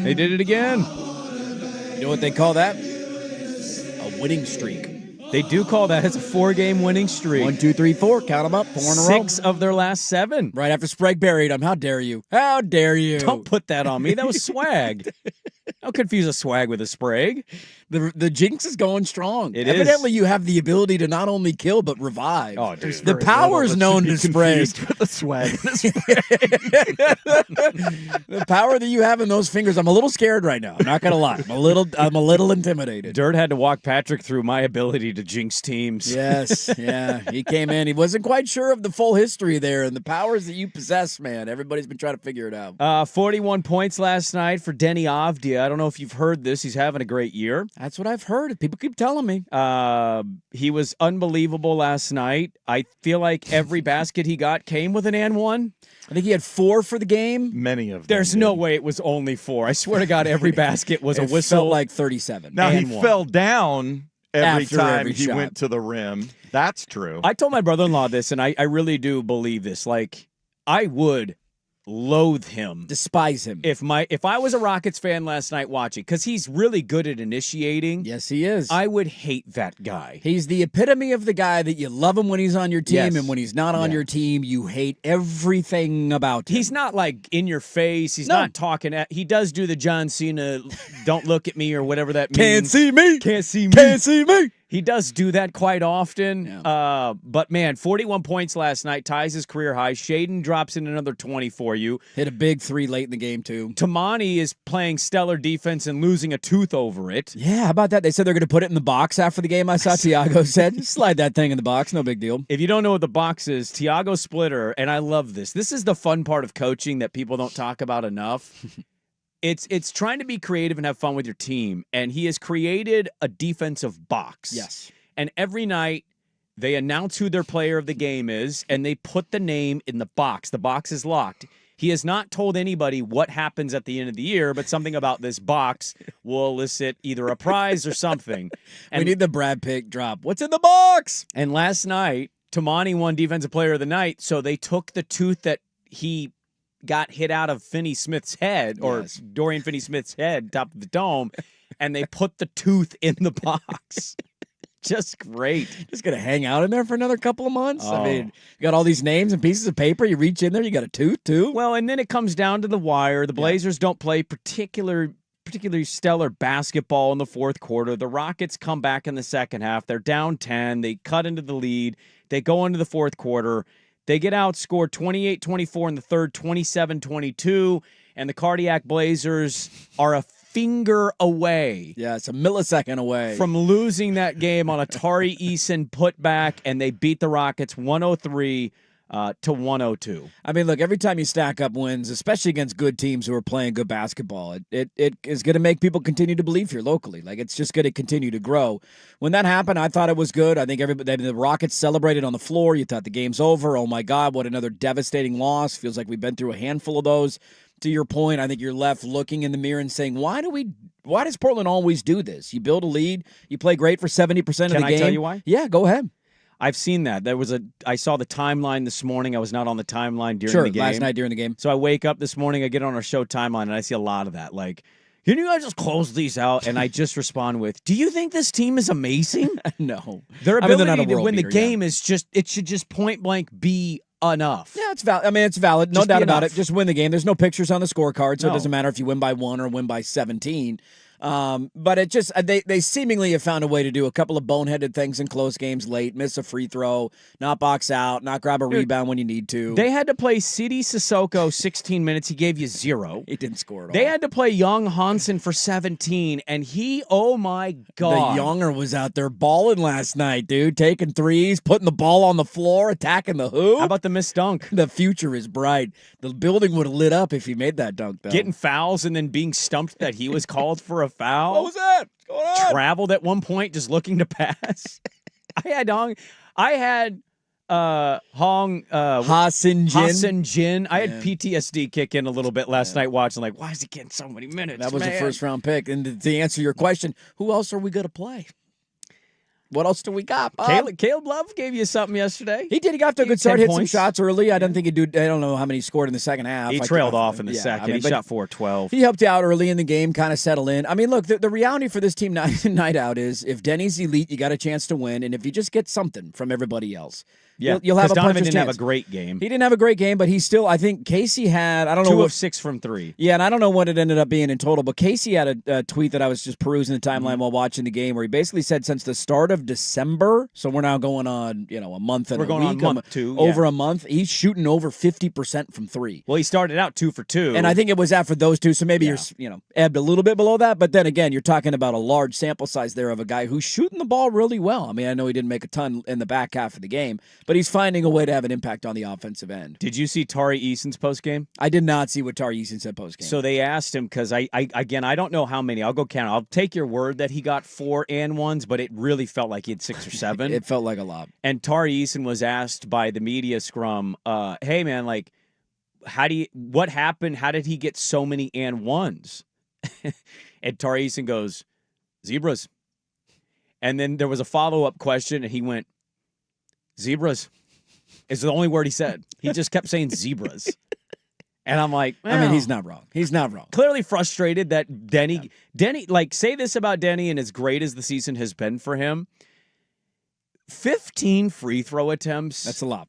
They did it again. You know what they call that? A winning streak. They do call that as a 4-game winning streak. 1, 2, 3, 4. Count them up. 4 in a row. 6 of their last 7. Right after Sprague buried them. How dare you? How dare you? Don't put that on me. That was swag. Don't confuse a swag with a Sprague. The jinx is going strong. It Evidently, you have the ability to not only kill, but revive. Oh, dude. The power is known to Sprague. The swag. The power that you have in those fingers, I'm a little scared right now. I'm not going to lie. I'm a little intimidated. Dirt had to walk Patrick through my ability to jinx teams. Yes, yeah. He came in. He wasn't quite sure of the full history there and the powers that you possess, man. Everybody's been trying to figure it out. 41 points last night for Deni Avdija. I don't know if you've heard this. He's having a great year. That's what I've heard. People keep telling me. He was unbelievable last night. I feel like every basket he got came with an and one. I think he had 4 for the game. Many of them. There's no way it was only 4. I swear to God, every basket was a whistle. Felt like 37. Now, he one. fell down every After time every he shot. went to the rim. That's true. I told my brother-in-law this, and I really do believe this. Like, I would loathe him. Despise him. If I was a Rockets fan last night watching, because he's really good at initiating. Yes, he is. I would hate that guy. He's the epitome of the guy that you love him when he's on your team, Yes. and when he's not on your team, you hate everything about him. He's not like in your face. He's No. not talking at. He does do the John Cena, "Don't look at me" or whatever that means. Can't see me. Can't see me. Can't see me. He does do that quite often. Yeah. But, man, 41 points last night, ties his career high. Shaden drops in another 20 for you. Hit a big 3 late in the game, too. Tamani is playing stellar defense and losing a tooth over it. Yeah, how about that? They said they're going to put it in the box after the game, I saw Tiago said. Just slide that thing in the box, no big deal. If you don't know what the box is, Tiago Splitter, and I love this. This is the fun part of coaching that people don't talk about enough. It's trying to be creative and have fun with your team, and he has created a defensive box. Yes. And every night, they announce who their player of the game is, and they put the name in the box. The box is locked. He has not told anybody what happens at the end of the year, but something about this box will elicit either a prize or something. And, We need the Brad Pitt drop. What's in the box? and last night, Tamani won Defensive Player of the Night, so they took the tooth that he got hit out of Finney Smith's head, or Yes. Dorian Finney-Smith's head, top of the dome, and they put the tooth in the box. Just great. Just going to hang out in there for another couple of months? I Oh. mean, you got all these names and pieces of paper. You reach in there, you got a tooth, too? Well, and then it comes down to the wire. The Blazers don't play particularly stellar basketball in the fourth quarter. The Rockets come back in the second half. They're down 10. They cut into the lead. They go into the fourth quarter. They get outscored 28-24 in the third, 27-22, and the Cardiac Blazers are a finger away Yeah, it's a millisecond away. from losing that game on a Tari Eason putback, and they beat the Rockets 103 to 102. I mean, look, every time you stack up wins, especially against good teams who are playing good basketball, it is going to make people continue to believe here locally. Like, it's just going to continue to grow. When that happened, I thought it was good. I think the Rockets celebrated on the floor. You thought the game's over. Oh, my God, what another devastating loss. Feels like we've been through a handful of those. To your point, I think you're left looking in the mirror and saying, why does Portland always do this? You build a lead, you play great for 70% of the game. Can I tell you why? Yeah, go ahead. I've seen that. I saw the timeline this morning. I was not on the timeline during the game. Last night during the game. So I wake up this morning, I get on our show timeline, and I see a lot of that. Like, can you guys just close these out? And I just respond with, do you think this team is amazing? No. Their I mean, they're ability not a to world win the beater, game is just, it should just point blank be enough. Yeah, it's valid. I mean, it's valid. No Just doubt be about enough. it. Just win the game. There's no pictures on the scorecard, so it No. doesn't matter if you win by 1 or win by 17. But it just they seemingly have found a way to do a couple of boneheaded things in close games late, miss a free throw, not box out, not grab a rebound when you need to. They had to play Sidi Sissoko 16 minutes. He gave you 0. He didn't score at all. They had to play Young Hansen for 17, and he, oh my God. The Younger was out there balling last night, dude, taking threes, putting the ball on the floor, attacking the hoop. How about the missed dunk? The future is bright. The building would have lit up if he made that dunk, though. Getting fouls and then being stumped that he was called for a foul. What was that? What's going on? Traveled at one point just looking to pass. I had Hassan Jin. Hassan Jin. I had Yeah. PTSD kick in a little bit last night watching, like, why is he getting so many minutes? That was man? a first-round pick. And to answer your question, who else are we going to play? What else do we got, Bob? Caleb Love gave you something yesterday. He did. He got off to a good start, 10 hit some points. shots early. I don't think he'd do. I don't know how many he scored in the second half. He trailed off in the second. He shot 4-12. He helped you out early in the game, kind of settle in. I mean, look, the reality for this team night in, night out is if Denny's elite, you got a chance to win, and if you just get something from everybody else, you'll have a Donovan puncher's didn't have chance. a great game. He didn't have a great game, but he still, I think Casey had, I don't know. 2 of 6 from 3. Yeah, and I don't know what it ended up being in total, but Casey had a tweet that I was just perusing the timeline while watching the game where he basically said since the start of December, so we're now going on, a month and We're a going week. on month 2. Over a month, he's shooting over 50% from 3. Well, he started out 2 for 2. And I think it was after those two, so maybe you're, ebbed a little bit below that. But then again, you're talking about a large sample size there of a guy who's shooting the ball really well. I mean, I know he didn't make a ton in the back half of the game, but he's finding a way to have an impact on the offensive end. Did you see Tari Eason's postgame? I did not see what Tari Eason said postgame. So they asked him, because I don't know how many. I'll go count. I'll take your word that he got 4 and 1s, but it really felt like he had 6 or 7. It felt like a lot. And Tari Eason was asked by the media scrum, hey, man, like, what happened? How did he get so many and 1s? And Tari Eason goes, zebras. And then there was a follow-up question, and he went, zebras. Is the only word he said. He just kept saying zebras. And I'm like, well, I mean, he's not wrong. He's not wrong. Clearly frustrated that Denny, like, say this about Denny, and as great as the season has been for him, 15 free throw attempts. That's a lot.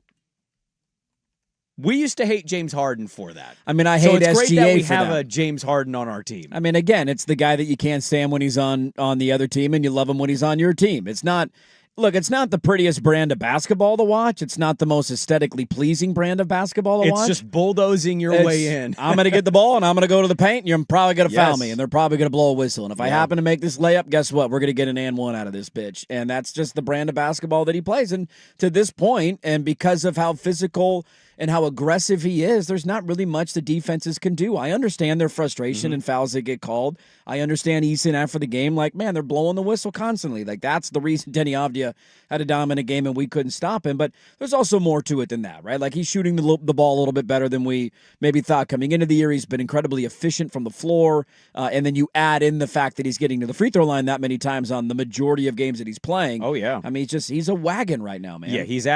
We used to hate James Harden for that. I mean, I so hate it's SGA great that we for have that. a James Harden on our team. I mean, again, it's the guy that you can't stand when he's on the other team, and you love him when he's on your team. It's not. Look, it's not the prettiest brand of basketball to watch. It's not the most aesthetically pleasing brand of basketball to watch. It's just bulldozing your way in. I'm going to get the ball, and I'm going to go to the paint, and you're probably going to foul Yes. me, and they're probably going to blow a whistle. And if I happen to make this layup, guess what? We're going to get an and 1 out of this bitch. And that's just the brand of basketball that he plays. And to this point, and because of how physical and how aggressive he is, there's not really much the defenses can do. I understand their frustration and fouls that get called. I understand Eason after the game, like, man, they're blowing the whistle constantly. Like, that's the reason Deni Avdija had a dominant game and we couldn't stop him. But there's also more to it than that, right? Like, he's shooting the ball a little bit better than we maybe thought coming into the year. He's been incredibly efficient from the floor. And then you add in the fact that he's getting to the free throw line that many times on the majority of games that he's playing. Oh, yeah. I mean, he's a wagon right now, man. Yeah, he's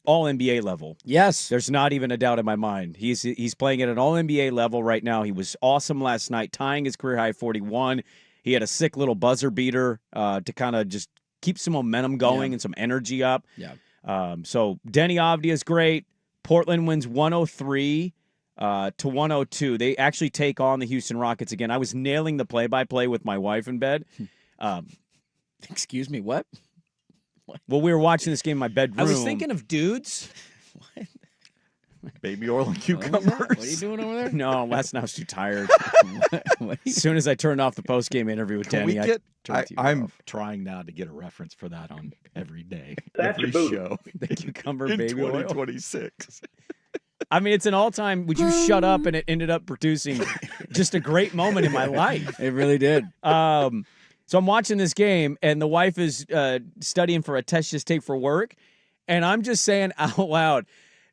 all NBA level. Yes. There's not even a doubt in my mind. He's playing at an all NBA level right now. He was awesome last night, tying his career high 41. He had a sick little buzzer beater to kind of just keep some momentum going and some energy up. Yeah. So Deni Avdija is great. Portland wins 103 to 102. They actually take on the Houston Rockets again. I was nailing the play-by-play with my wife in bed. Excuse me, what? Well, we were watching this game in my bedroom. I was thinking of dudes. Baby oil and cucumbers. What are you doing over there? No, last night I was too tired. What As soon as I turned off the post-game interview with Can we Denny, get? turned the TV I'm off. trying now to get a reference for that on every day, That's every your booty. show The cucumber in baby oil. 2026. I mean, it's an all-time. Would you shut up? And it ended up producing just a great moment in my life. It really did. So I'm watching this game, and the wife is studying for a test she's take for work, and I'm just saying out loud,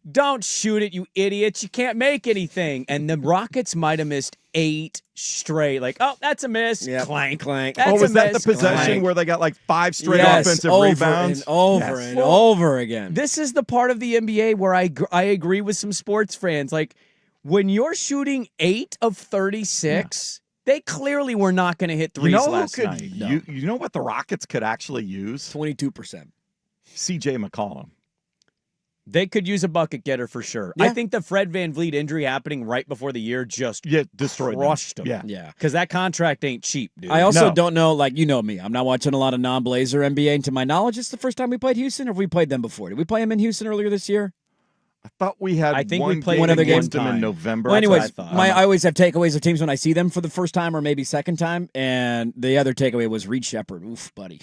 "Don't shoot it, you idiots! You can't make anything." And the Rockets might have missed 8 straight. Like, oh, that's a miss. Yep. Clank, Clank. That's Oh, was a that the miss. possession Clank. where they got like 5 straight Yes, offensive over rebounds? and over Yes. and over again. This is the part of the NBA where I agree with some sports fans. Like, when you're shooting 8 of 36. They clearly were not going to hit threes You know who last could? night. You know what the Rockets could actually use? 22%. C.J. McCollum. They could use a bucket getter for sure. Yeah. I think the Fred VanVleet injury happening right before the year just Destroyed them. crushed him. Yeah. Yeah. Because that contract ain't cheap, dude. I also No. don't know, like, you know me. I'm not watching a lot of non-Blazer NBA. And to my knowledge, it's the first time we played Houston, or have we played them before? Did we play them in Houston earlier this year? I thought we had I think we one played game one other game against them in time. November. Well, That's what I anyways, thought. I always have takeaways of teams when I see them for the first time or maybe second time. And the other takeaway was Reed Shepherd. Oof, buddy.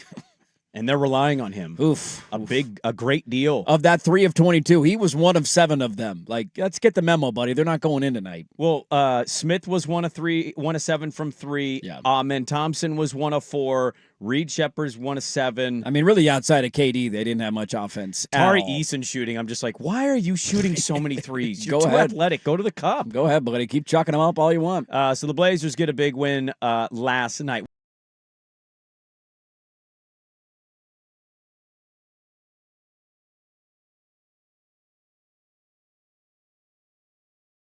And they're relying on him. Oof. A great deal. Of that 3 of 22, he was 1 of 7 of them. Like, let's get the memo, buddy. They're not going in tonight. Well, Smith was 1 of 7 from 3. Yeah. And Thompson was 1 of 4. Reed Shepard's 1 of 7. I mean, really, outside of KD, they didn't have much offense. at Tari all. Eason shooting. I'm just like, why are you shooting so many threes? You're Go too ahead. athletic. Go to the cup. Go ahead, buddy. Keep chucking them up all you want. So the Blazers get a big win last night.